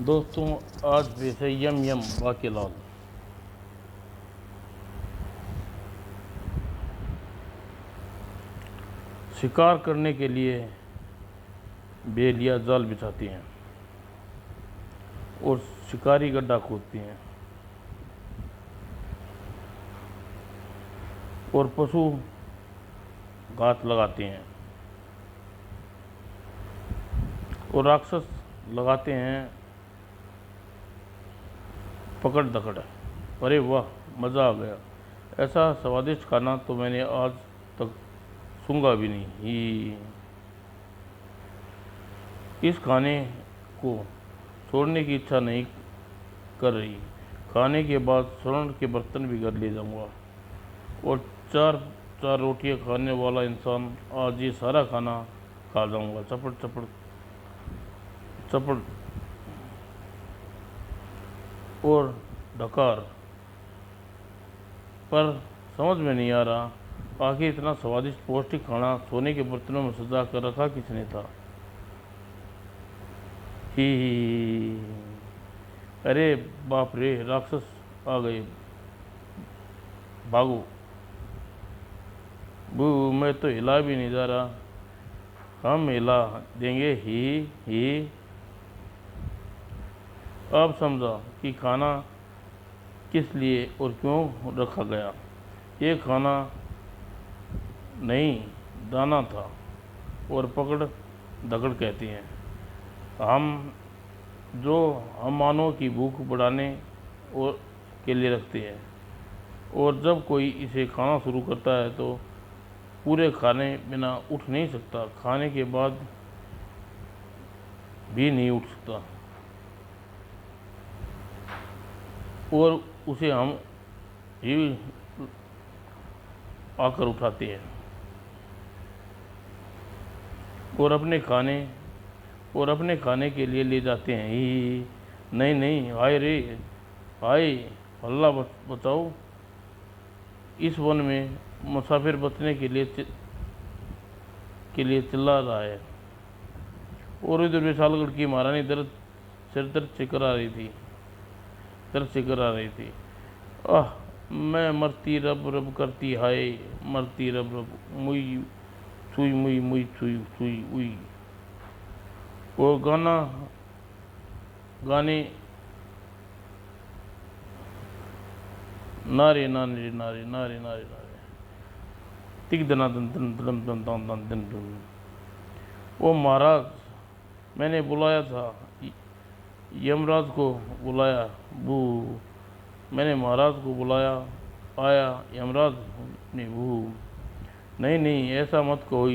दोस्तों, आज पेश है यम यम बाकेलाल। शिकार करने के लिए बेल या जाल बिछाती हैं और शिकारी गड्ढा खोदती हैं और पशु घात लगाते हैं और राक्षस लगाते हैं पकड़ दकड़। अरे वाह, मज़ा आ गया। ऐसा स्वादिष्ट खाना तो मैंने आज तक सूंघा भी नहीं ही। इस खाने को छोड़ने की इच्छा नहीं कर रही। खाने के बाद स्वर्ण के बर्तन भी घर ले जाऊंगा और चार चार रोटियां खाने वाला इंसान आज ये सारा खाना खा जाऊंगा। चपड़ चपड़ चपड़ और ढकार। पर समझ में नहीं आ रहा, आखिर इतना स्वादिष्ट पौष्टिक खाना सोने के बर्तनों में सजा कर रखा किसने था। ही। अरे बाप रे, राक्षस आ गए, भागो। बू, मैं तो हिला भी नहीं जा रहा। हम हिला देंगे ही। अब समझा कि खाना किस लिए और क्यों रखा गया। ये खाना नहीं, दाना था और पकड़ दकड़ कहते हैं हम मानव की भूख बढ़ाने और के लिए रखते हैं। और जब कोई इसे खाना शुरू करता है तो पूरे खाने बिना उठ नहीं सकता, खाने के बाद भी नहीं उठ सकता और उसे हम ही आकर उठाते हैं और अपने खाने के लिए ले जाते हैं ही। नहीं नहीं, हाय रे हाय, अल्लाह बचाओ। इस वन में मुसाफिर बचने के लिए चिल्ला रहा है और इधर विशालगढ़ की महारानी दर्द से करा रही थी। आह, मैं मरती रब रब करती, हाय मरती रब रब, मुई छुई मुई मुई छुई छुई उई। वो गाने नारे नारे नारे नारे नारे नारे तिक दना दन दन दन दन दन दन दन दन। वो महाराज, मैंने बुलाया था, यमराज को बुलाया। बू, मैंने महाराज को बुलाया, आया यमराज ने। बू, नहीं नहीं, ऐसा मत कहो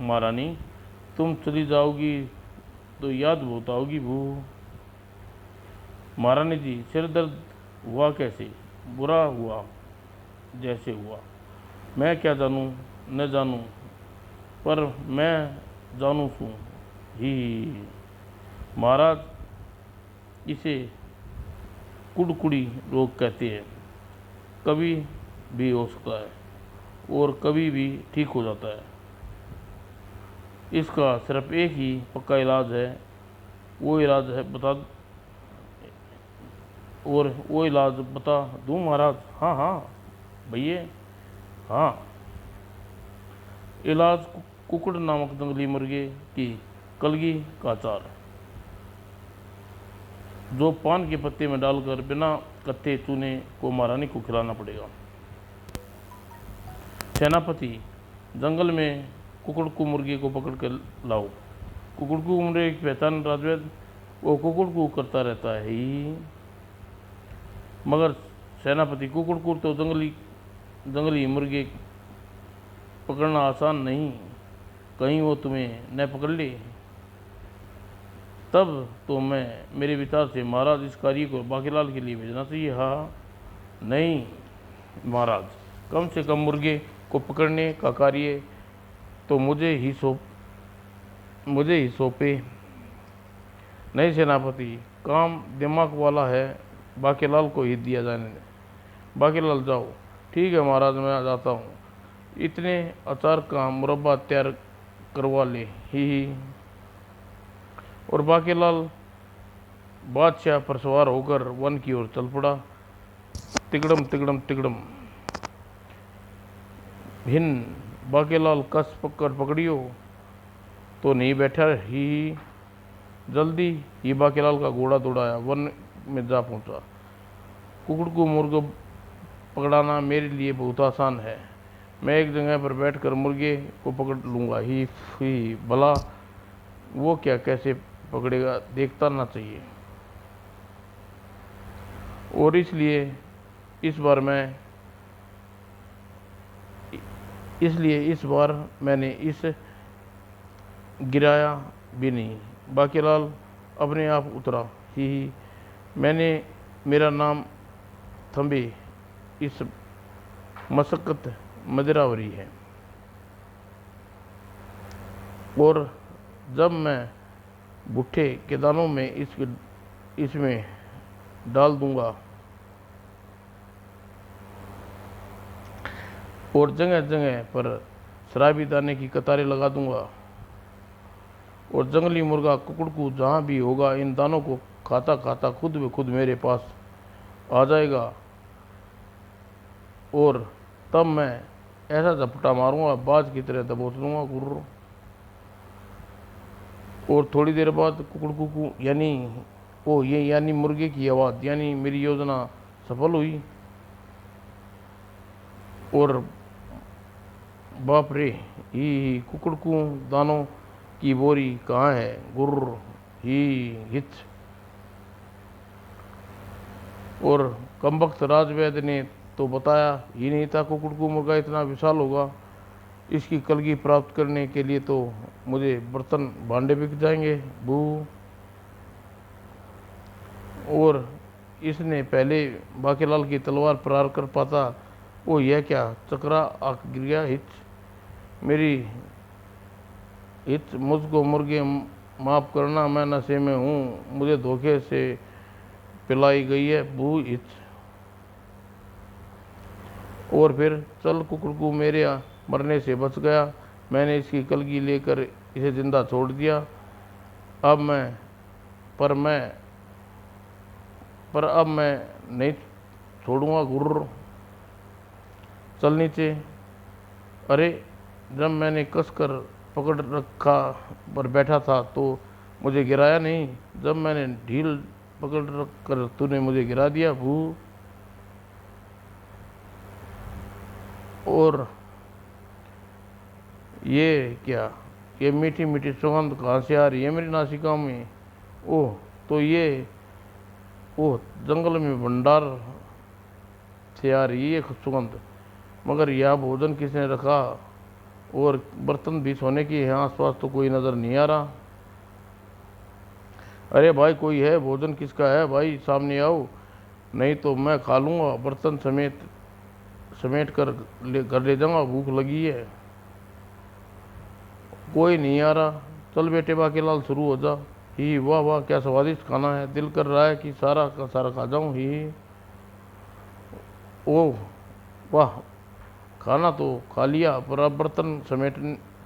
महारानी, तुम चली जाओगी तो याद बहुत आओगी। बू, महारानी जी, सिर दर्द हुआ कैसे? बुरा हुआ जैसे हुआ, मैं क्या जानूं न जानूं, पर मैं जानूं सूं ही। महाराज, इसे कुड़कुड़ी रोग कहते हैं। कभी भी हो सकता है और कभी भी ठीक हो जाता है। इसका सिर्फ एक ही पक्का इलाज है। वो इलाज बता दूं महाराज? हाँ हाँ भैया, हाँ। इलाज कुकड़ नामक जंगली मुर्गे की कलगी का अचार, जो पान के पत्ते में डालकर बिना कत्थे चूने को महारानी को खिलाना पड़ेगा। सेनापति, जंगल में कुकड़कू मुर्गे को पकड़ कर लाओ। कुकड़कू मुर्गे की पहचान राजवैद, वो कुकड़कू करता रहता है ही। मगर सेनापति, कुकड़कू तो जंगली मुर्गे पकड़ना आसान नहीं, कहीं वो तुम्हें न पकड़ ले। तब तो मेरे विचार से महाराज, इस कार्य को बाकेलाल के लिए भेजना चाहिए। हाँ नहीं महाराज, कम से कम मुर्गे को पकड़ने का कार्य तो मुझे ही सौंपे। नहीं सेनापति, काम दिमाग वाला है, बाकेलाल को ही दिया जाने दे। बाकेलाल जाओ। ठीक है महाराज, मैं जाता हूँ। इतने अचार का मुरब्बा तैयार करवा ले ही। और बाकेलाल बादशाह पर सवार होकर वन की ओर चल पड़ा। तिगड़म तिगड़म तिगड़म भिन बाकेलाल कस पकड़ियो तो नहीं बैठा ही जल्दी ही बाकेलाल का घोड़ा दौड़ाया वन में जा पहुंचा। कुकुड़ को मुर्गा पकड़ाना मेरे लिए बहुत आसान है। मैं एक जगह पर बैठकर मुर्गे को पकड़ लूँगा ही भला वो क्या कैसे पकड़ेगा देखता ना चाहिए। और इसलिए इस बार मैंने इस गिराया भी नहीं। बाकीलाल अपने आप उतरा ही मैंने मेरा नाम थंबे इस मशक्कत मदिरावरी है और जब मैं भुट्टे के दानों में इसमें डाल दूंगा और जगह जगह पर शराबी दाने की कतारें लगा दूंगा और जंगली मुर्गा कुकड़कू जहाँ भी होगा इन दानों को खाता खाता खुद ब खुद मेरे पास आ जाएगा और तब मैं ऐसा झपटा मारूंगा बाज की तरह दबोच लूँगा गुर्र। और थोड़ी देर बाद कुकड़कू यानी मुर्गे की आवाज़ यानी मेरी योजना सफल हुई। और बाप रे ही कुकड़कू दानों की बोरी कहाँ है गुर्र ही हिच। और कमबख्त राजवैद्य ने तो बताया ही नहीं था कुकड़कू मुर्गा इतना विशाल होगा। इसकी कलगी प्राप्त करने के लिए तो मुझे बर्तन भांडे बिक जाएंगे बू। और इसने पहले बाकीलाल की तलवार प्रहार कर पाता वो यह क्या चकरा आक गिर गया हिच मेरी हिच मुझको मुर्गे माफ़ करना मैं नशे में हूँ मुझे धोखे से पिलाई गई है बू हिच। और फिर चल कुकड़कू मेरे मरने से बच गया। मैंने इसकी कलगी लेकर इसे जिंदा छोड़ दिया। अब मैं नहीं छोड़ूंगा गुर्र। चल नीचे। अरे जब मैंने कसकर पकड़ रखा पर बैठा था तो मुझे गिराया नहीं। जब मैंने ढील पकड़ रखकर तूने मुझे गिरा दिया भू। और ये क्या ये मीठी मीठी सुगंध कहाँ से आ रही है मेरी नासिका में। ओह तो ये ओह जंगल में भंडार से आ रही है सुगंध। मगर यह भोजन किसने रखा और बर्तन भी सोने की है। आसपास तो कोई नज़र नहीं आ रहा। अरे भाई कोई है भोजन किसका है भाई सामने आओ नहीं तो मैं खा लूँगा बर्तन समेट कर घर ले जाऊँगा भूख लगी है। कोई नहीं आ रहा। चल बेटे बाकीलाल शुरू हो जा ही वाह वाह क्या स्वादिष्ट खाना है दिल कर रहा है कि सारा का सारा खा जाऊँ ही। ओह वाह खाना तो खा लिया पर अब बर्तन समेट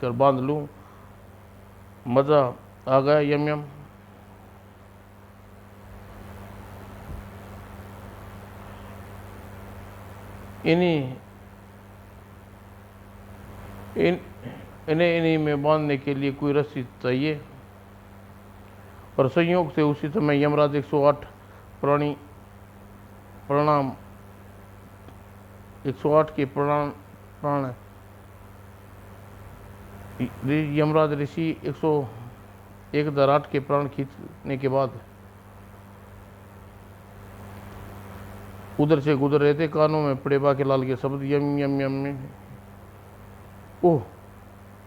कर बांध लूँ मज़ा आ गया यम यम। इन्हीं में बांधने के लिए कोई रस्सी चाहिए। और संयोग से उसी समय यमराज 108 प्रणाम 108 के प्राण यमराज ऋषि 101 के प्राण खींचने के बाद उधर से गुजर रहे थे। कानों में पड़े बाकीलाल के शब्द यम यम यम में। ओह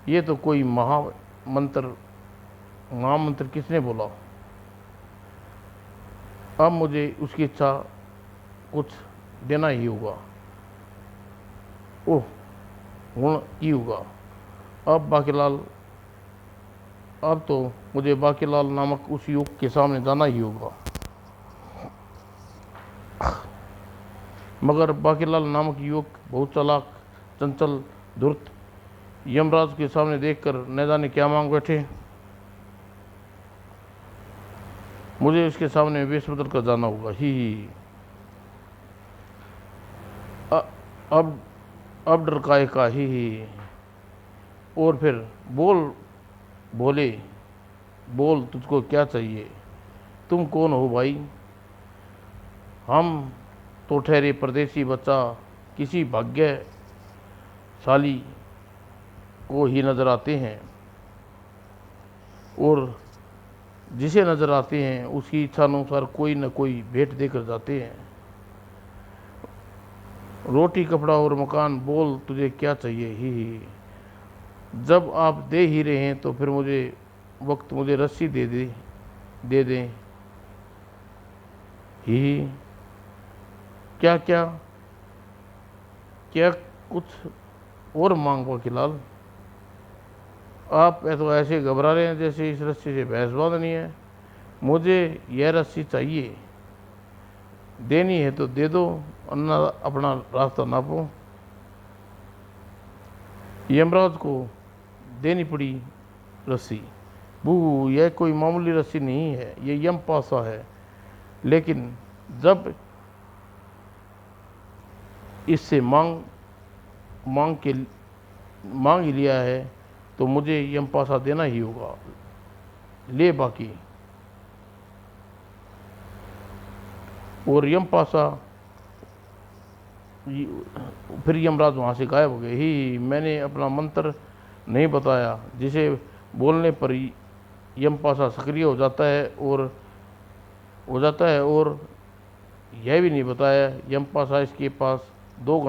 ये तो कोई महामंत्र किसने बोला। अब मुझे उसकी इच्छा कुछ देना ही होगा। ओह गुण ही होगा। अब तो मुझे बाकीलाल नामक उस युग के सामने जाना ही होगा। मगर बाकीलाल नामक युवक बहुत चालाक चंचल धूर्त यमराज के सामने देखकर न जाने क्या मांग बैठे। मुझे उसके सामने वेश बदल कर जाना होगा। ही अ- अब डर काहे का। ही और फिर बोल बोले, बोल तुझको क्या चाहिए, तुम कौन हो भाई। हम तो ठहरे परदेसी बच्चा, किसी भाग्यशाली को ही नजर आते हैं, और जिसे नजर आते हैं उसकी इच्छा अनुसार कोई न कोई भेंट देकर जाते हैं। रोटी कपड़ा और मकान, बोल तुझे क्या चाहिए। ही जब आप दे ही रहे हैं तो फिर मुझे रस्सी दे दें। ही क्या क्या क्या कुछ और मांग वकीलाल। आप तो ऐसे घबरा रहे हैं जैसे इस रस्सी से भैंस बांधनी है। मुझे यह रस्सी चाहिए, देनी है तो दे दो, वरना अपना रास्ता नापो। यमराज को देनी पड़ी रस्सी। बू, यह कोई मामूली रस्सी नहीं है, यह यम पासा है। लेकिन जब इससे मांग ही लिया है तो मुझे यम पासा देना ही होगा। ले बाकी। और यम पासा, फिर यमराज वहाँ से गायब हो गए। ही मैंने अपना मंत्र नहीं बताया, जिसे बोलने पर यम पासा सक्रिय हो जाता है और यह भी नहीं बताया यम पासा इसके पास 2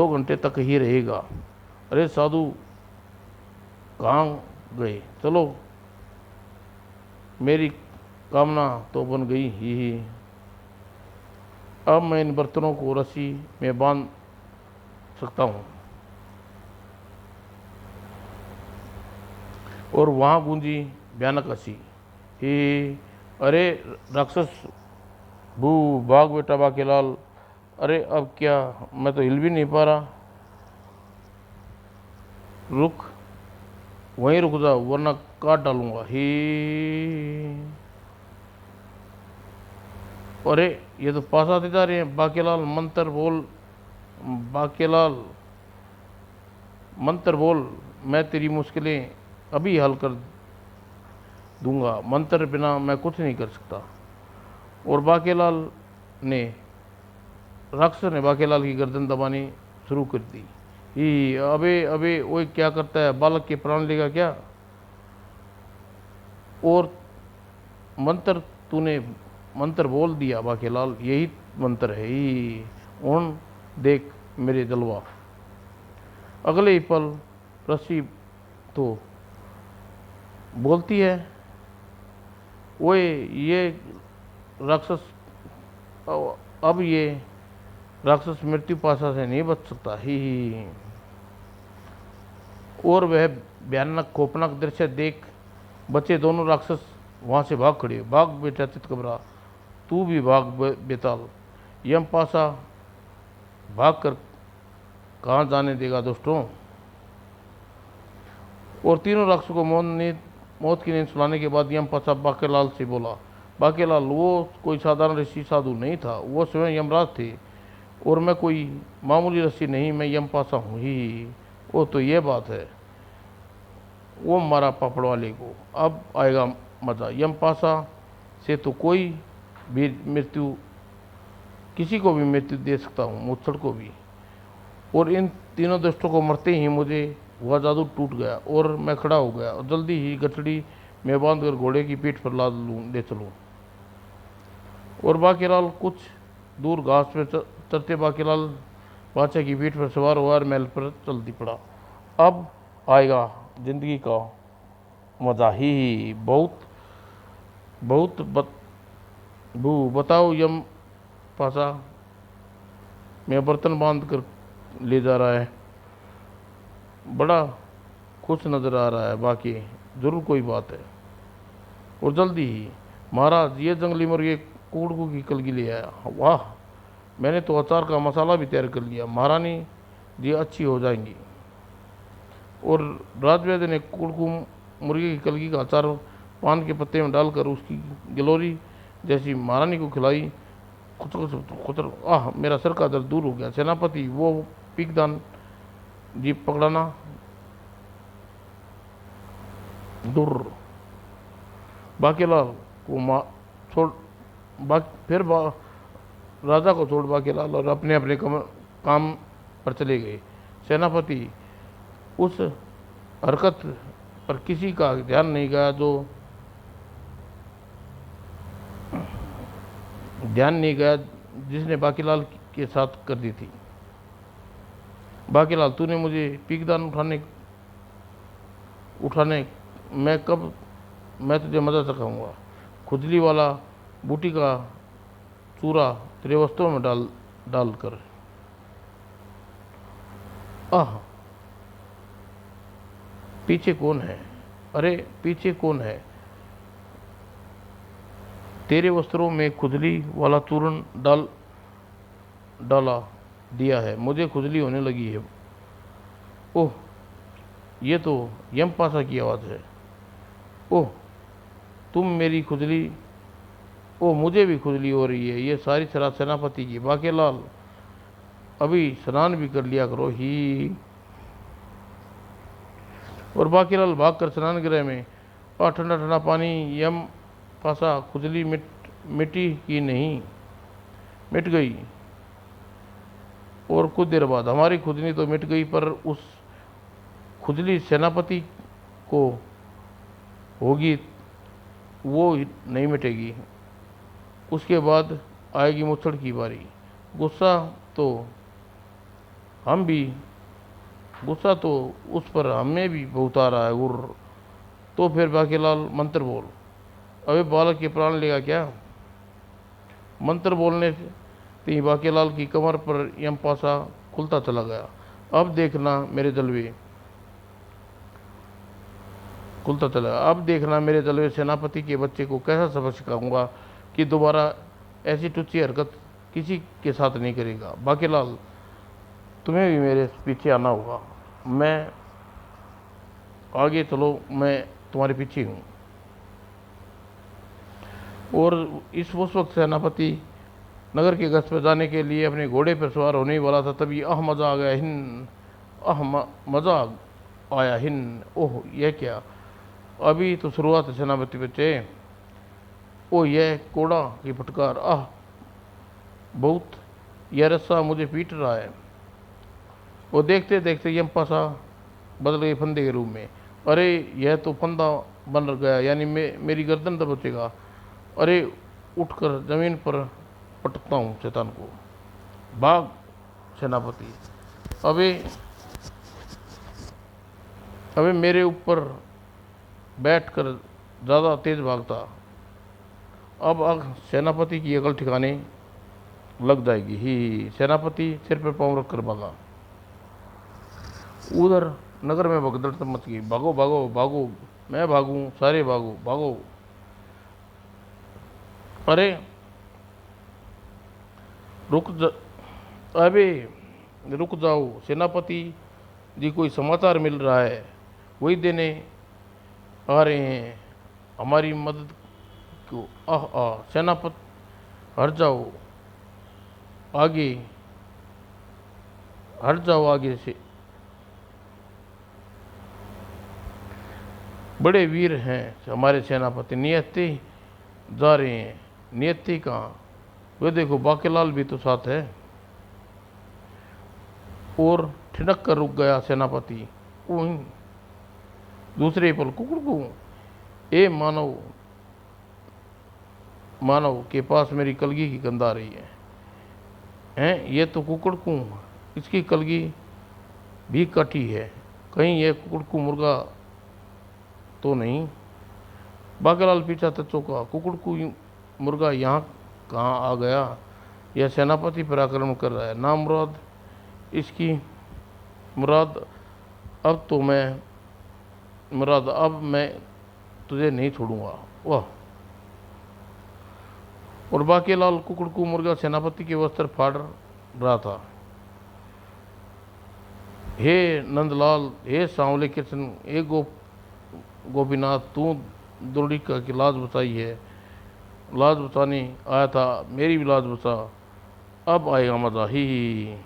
घंटे तक ही रहेगा। अरे साधु कहाँ गए, चलो मेरी कामना तो बन गई ही। अब मैं इन बर्तनों को रस्सी में बांध सकता हूँ। और वहाँ गूंजी भयानक हंसी। ही अरे राक्षस, भू भाग बेटा बाकेलाल। अरे अब क्या, मैं तो हिल भी नहीं पा रहा। रुक, वहीं रुक जा वरना काट डालूंगा। ही अरे ये तो पास आते जा रहे हैं। बाकेलाल मंत्र बोल, बाकेलाल मंत्र बोल, मैं तेरी मुश्किलें अभी हल कर दूंगा। मंत्र बिना मैं कुछ नहीं कर सकता। और राक्षस ने बाकेलाल की गर्दन दबानी शुरू कर दी। ही अबे अबे ओए क्या करता है, बालक के प्राण लेगा क्या। और तूने मंत्र बोल दिया बाकेलाल, यही मंत्र है। ही उन देख मेरे जलवा। अगले ही पल रस्सी तो बोलती है, ओए ये राक्षस, अब ये राक्षस मृत्यु पाशा से नहीं बच सकता। ही और वह भयानक खौफनाक दृश्य देख बचे दोनों राक्षस वहां से भाग खड़े। भाग बेटा चितकबरा, तू भी भाग बेताल। यम पाशा भाग कर कहाँ जाने देगा दोस्तों। और तीनों राक्षसों को मौत की नींद सुलाने के बाद यम पाशा बाकेलाल से बोला, बाकेलाल वो कोई साधारण ऋषि साधु नहीं था, वो स्वयं यमराज थे। और मैं कोई मामूली ऋषि नहीं, मैं यम पाशा हूँ ही। वो तो ये बात है, वो मारा पापड़ वाले को, अब आएगा मज़ा। यम पाशा से तो कोई भी मृत्यु, किसी को भी मृत्यु दे सकता हूँ, मुच्छड़ को भी। और इन तीनों दुष्टों को मरते ही मुझे वह जादू टूट गया और मैं खड़ा हो गया और जल्दी ही गठड़ी में बांध कर घोड़े की पीठ पर ले चलूँ। और बाकेलाल कुछ दूर घास पर चलते बाकेलाल बादशाह की पीठ पर सवार हुआ और महल पर चलती पड़ा। अब आएगा जिंदगी का मजा ही। बहुत बताओ यम पाशा, मैं बर्तन बांध कर ले जा रहा है, बड़ा खुश नजर आ रहा है, बाकी जरूर कोई बात है। और जल्दी ही महाराज ये जंगली मुर्गे कुड़कू की कलगी ले आया। वाह, मैंने तो अचार का मसाला भी तैयार कर लिया, महारानी जी अच्छी हो जाएंगी। और राजवैद्य ने कुड़कू मुर्गे की कलगी का अचार पान के पत्ते में डालकर उसकी गिलोरी जैसी महारानी को खिलाई। खुतर आह, मेरा सर का दर्द दूर हो गया। सेनापति वो पीकदान जीप पकड़ाना दूर। बाकीलाल को छोड़ फिर राजा को छोड़ बाकीलाल और अपने अपने काम पर चले गए। सेनापति उस हरकत पर किसी का ध्यान नहीं गया जिसने बाकीलाल के साथ कर दी थी। बाकीलाल, तूने मुझे पीकदान उठाने मैं तुझे मदद सिखाऊंगा। खुजली वाला बूटी का चूरा तेरे वस्त्रों में डालकर। आह, पीछे कौन है? अरे पीछे कौन है? तेरे वस्त्रों में खुजली वाला चूर्ण डाला दिया है, मुझे खुजली होने लगी है। ओह, ये तो यमपासा की आवाज़ है। ओह, तुम मेरी खुजली, ओह मुझे भी खुजली हो रही है। ये सारी शराब सेनापति की। बाकीलाल, अभी स्नान भी कर लिया करो ही। और बाकीलाल भागकर स्नान गृह में। ठंडा ठंडा पानी। यम पासा, खुजली मिट्टी की नहीं, मिट गई। और कुछ देर बाद हमारी खुजली तो मिट गई, पर उस खुजली सेनापति को होगी वो नहीं मिटेगी। उसके बाद आएगी मुच्छड़ की बारी। गुस्सा तो उस पर हमें भी बहुत आ रहा है। उर्र, तो फिर बाकीलाल मंत्र बोल। अबे बालक के प्राण लेगा क्या? मंत्र बोलने से बाकीलाल की कमर पर यमपासा खुलता चला गया। अब देखना मेरे जलवे सेनापति के बच्चे को कैसा सबक सिखाऊंगा कि दोबारा ऐसी टुच्ची हरकत किसी के साथ नहीं करेगा। बाकीलाल, तुम्हें भी मेरे पीछे आना होगा। मैं आगे चलो, मैं तुम्हारे पीछे हूँ। और उस वक्त सेनापति नगर के गश्त पर जाने के लिए अपने घोड़े पर सवार होने वाला था। तभी मज़ा आया हिन। ओह, यह क्या? अभी तो शुरुआत है सेनापति बच्चे। ओह, यह कोड़ा की फटकार। बहुत, यह रस्सा मुझे पीट रहा है। वो देखते देखते यमपासा बदल गए फंदे के रूप में। अरे यह तो फंदा बन गया, यानी मेरी गर्दन दबोचेगा। अरे उठकर जमीन पर पटकता हूँ शैतान को। भाग सेनापति। अबे मेरे ऊपर बैठकर ज़्यादा तेज भागता। अब सेनापति की अकल ठिकाने लग जाएगी ही। सेनापति सिर पर पाँव रखकर भागा। उधर नगर में भगदड़ मच गई। भागो भागो भागो, मैं भागूं, सारे भागो भागो। अरे रुक जाओ सेनापति जी, कोई समाचार मिल रहा है, वही देने आ रहे हैं हमारी मदद को। सेनापति, हट जाओ आगे से। बड़े वीर हैं हमारे सेनापति, नियति जा रहे हैं। नियति कहाँ? वे देखो, बाकीलाल भी तो साथ है। और ठिनक कर रुक गया सेनापति। दूसरे पल कुकुड़कू, ए मानव के पास मेरी कलगी की गंध आ रही है। ये तो कुकुड़कू, इसकी कलगी भी कटी है। कहीं यह कुकुड़कू मुर्गा तो नहीं? बाकीलाल पीछा चौंका। कुकुड़कू मुर्गा यहाँ कहाँ आ गया? यह सेनापति पर आक्रमण कर रहा है ना मुराद। इसकी मुराद अब मैं तुझे नहीं छोड़ूंगा। वाह! और बाकीलाल कुकुड़कू मुर्गा सेनापति के वस्त्र फाड़ रहा था। हे नंदलाल, हे सांवले कृष्ण, गोपीनाथ, तू द्रोणिका की लाज बचाई है, लाज बचाने आया था, मेरी भी लाज बचा, अब आएगा मजा ही।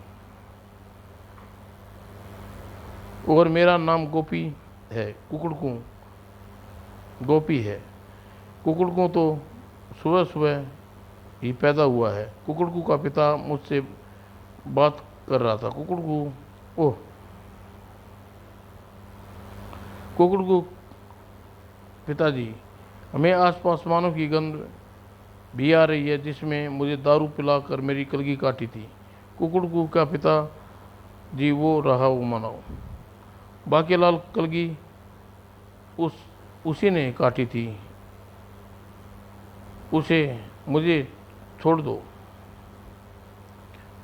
और मेरा नाम गोपी है, कुकड़कू गोपी है। कुकड़कू तो सुबह सुबह ही पैदा हुआ है। कुकड़कू का पिता मुझसे बात कर रहा था। ओह कुकड़कू, पिताजी, हमें आसपास मानव की गंध भी आ रही है, जिसमें मुझे दारू पिलाकर मेरी कलगी काटी थी। कुकड़कू का पिता जी वो रहा वो मनाओ। बाकीलाल, कलगी उसी ने काटी थी, उसे मुझे छोड़ दो।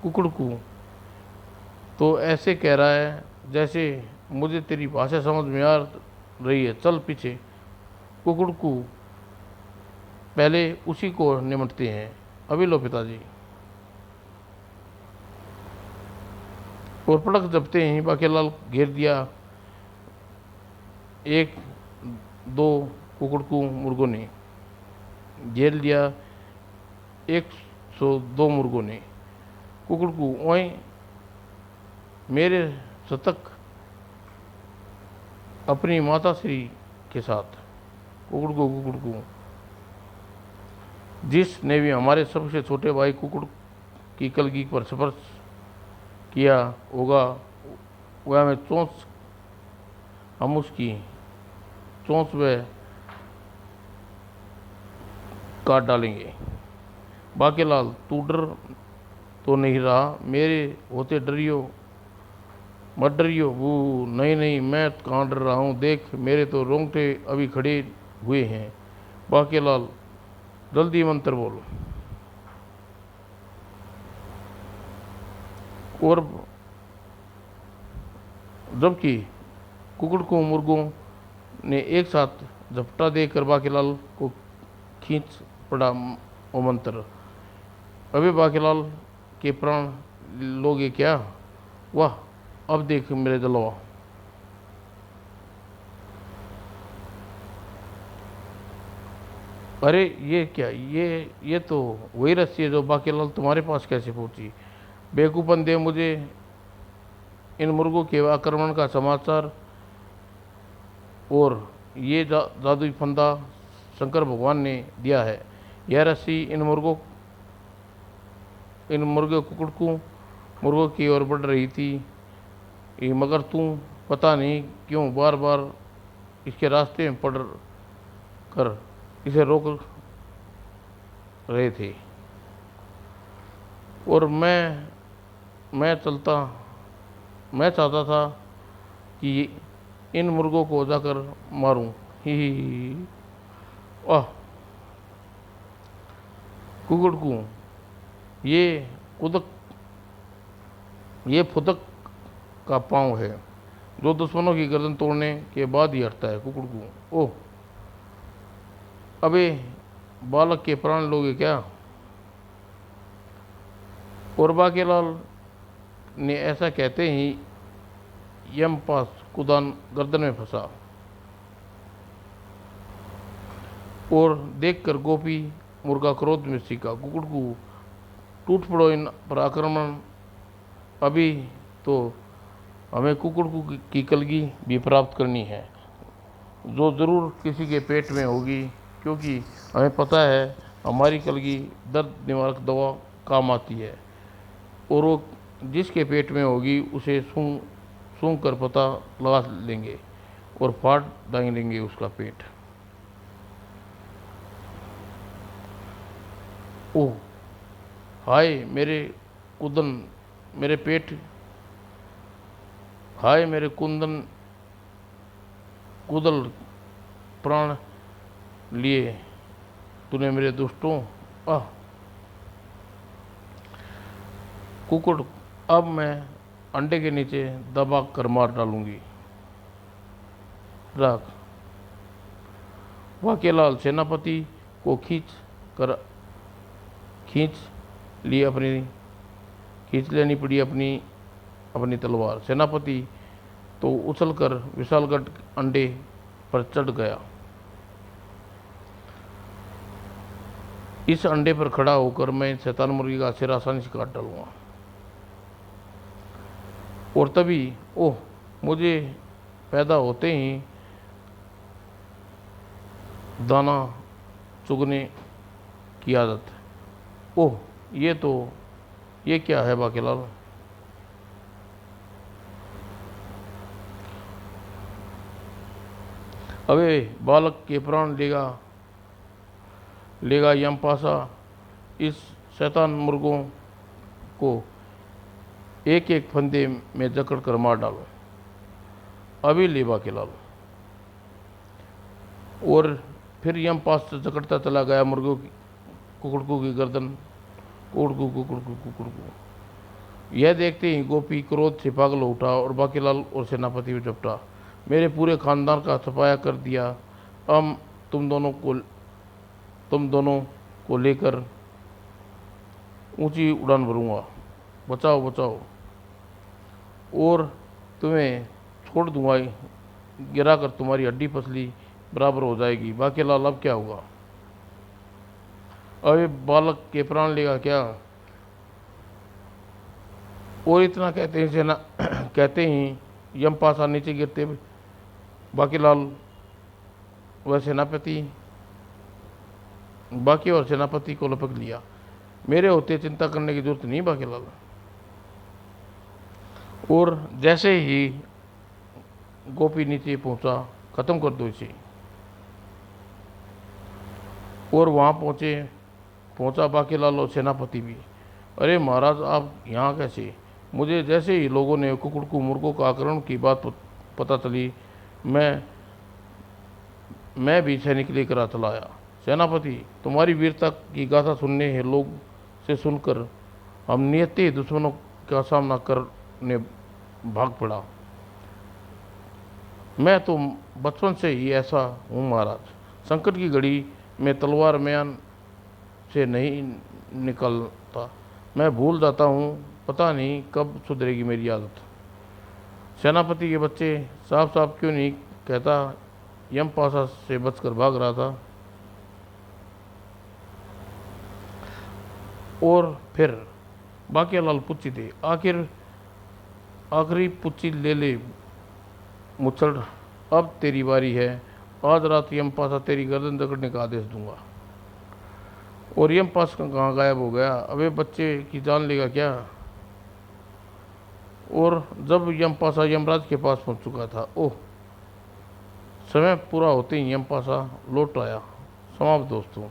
कुकड़कू तो ऐसे कह रहा है जैसे मुझे तेरी भाषा समझ में आ रही है, चल पीछे। कुकड़कू, पहले उसी को निमटते हैं, अभी लो पिताजी। और पटक जपते ही बाकीलाल घेर दिया 1-2 कुकड़कू मुर्गों ने, घेर लिया 102 मुर्गों ने। कुकड़कू, ओए मेरे शतक अपनी माता श्री के साथ। कुकड़कू, जिसने भी हमारे सबसे छोटे भाई कुकड़ की कलगी पर स्पर्श किया होगा, वह हमें चोंच, हम उसकी चोंच वह काट डालेंगे। बाकीलाल, तू डर तो नहीं रहा, मेरे होते डरियो मत डरियो। वो नहीं, मैं कहाँ डर रहा हूँ, देख मेरे तो रोंगटे अभी खड़े हुए हैं। बाकीलाल, जल्दी मंत्र बोलो। और जबकि कुकड़कू मुर्गों ने एक साथ झपटा देकर बाकीलाल को खींच पड़ा वो मंत्र। अबे बाकीलाल के प्राण लोगे क्या? वाह, अब देख मेरे जलवा। अरे ये क्या, ये तो वही रस्सी है जो बाकीलाल तुम्हारे पास कैसे पहुंची? बेवकूफन दे मुझे इन मुर्गों के आक्रमण का समाचार, और ये जादुई फंदा शंकर भगवान ने दिया है। यह रस्सी इन मुर्गे कुकड़कू मुर्गों की ओर बढ़ रही थी, मगर तू पता नहीं क्यों बार बार इसके रास्ते में पड़ कर इसे रोक रहे थे। और मैं चाहता था कि इन मुर्गों को जाकर मारूं। ही आह कुकड़कू, ये फुदक का पांव है जो दुश्मनों की गर्दन तोड़ने के बाद ही हटता है। कुकड़कू, ओह अबे बालक के प्राण लोगे क्या? और बाकीलाल ने ऐसा कहते ही यमपास कुदान गर्दन में फंसा, और देखकर गोपी मुर्गा क्रोध में सीखा। कुकड़कू, टूट पड़ो इन पर आक्रमण, अभी तो हमें कुकड़कू की कलगी भी प्राप्त करनी है, जो जरूर किसी के पेट में होगी, क्योंकि हमें पता है हमारी कलगी दर्द निवारक दवा काम आती है, और वो जिसके पेट में होगी उसे सूंघ कर पता लगा लेंगे और फाड़ डालेंगे उसका पेट। ओह हाय मेरे कुंदन, मेरे पेट, हाय मेरे कुंदन कुदल प्राण लिए तूने मेरे दुष्टों। आह कुकुड़, अब मैं अंडे के नीचे दबा कर मार डालूंगी। राग बाकीलाल सेनापति को खींच लेनी पड़ी अपनी तलवार। सेनापति तो उछलकर विशालगढ़ अंडे पर चढ़ गया। इस अंडे पर खड़ा होकर मैं शैतान मुर्गी का सिर आसानी से काट डालूंगा। और तभी ओह, मुझे पैदा होते ही दाना चुगने की आदत है। ओह, ये क्या है बाकीलाल? अबे बालक के प्राण लेगा यमपासा, इस शैतान मुर्गों को एक एक फंदे में जकड़ कर मार डालो, अभी ले बाकीलाल। और फिर यमपास से जकड़ता चला गया मुर्गों की कुकड़कू की गर्दन, कुकड़कू कुकड़कू कुकड़कू। यह देखते ही गोपी क्रोध से पागल हो उठा और बाकीलाल और सेनापति को झपटा। मेरे पूरे खानदान का सफाया कर दिया, अब तुम दोनों को लेकर ऊंची उड़ान भरूंगा। बचाओ बचाओ, और तुम्हें छोड़ दूंगा, गिरा कर तुम्हारी हड्डी पसली बराबर हो जाएगी। बाकीलाल, अब क्या होगा? अबे बालक के प्राण लेगा क्या? और इतना कहते ही यमपासा नीचे गिरते बाकीलाल व सेनापति बाकी और सेनापति को लपक लिया। मेरे होते चिंता करने की जरूरत नहीं बाकीलाल। और जैसे ही गोपी नीचे पहुंचा, खत्म कर दो इसे। और वहां पहुंचा बाकीलाल और सेनापति भी। अरे महाराज, आप यहाँ कैसे? मुझे जैसे ही लोगों ने कुकड़कू मुर्गों का आक्रमण की बात पता चली, मैं भी सैनिक लेकर चला आया। सेनापति, तुम्हारी वीरता की गाथा सुनने हैं लोग से सुनकर हम नियति दुश्मनों का सामना करने भाग पड़ा। मैं तो बचपन से ही ऐसा हूँ महाराज। संकट की घड़ी में तलवार म्यान से नहीं निकलता, मैं भूल जाता हूँ। पता नहीं कब सुधरेगी मेरी आदत। सेनापति के बच्चे साफ साफ क्यों नहीं कहता, यमपासा से बचकर भाग रहा था। और फिर बाकीलाल पुच्ची थे। आखिरी पुच्ची ले मुचड़, अब तेरी बारी है। आज रात यमपासा तेरी गर्दन जकड़ने का आदेश दूंगा। और यमपास कहाँ गायब हो गया? अबे बच्चे की जान लेगा क्या? और जब यमपासा यमराज के पास पहुंच चुका था, ओह, समय पूरा होते ही यमपासा लौट आया। समाप्त दोस्तों।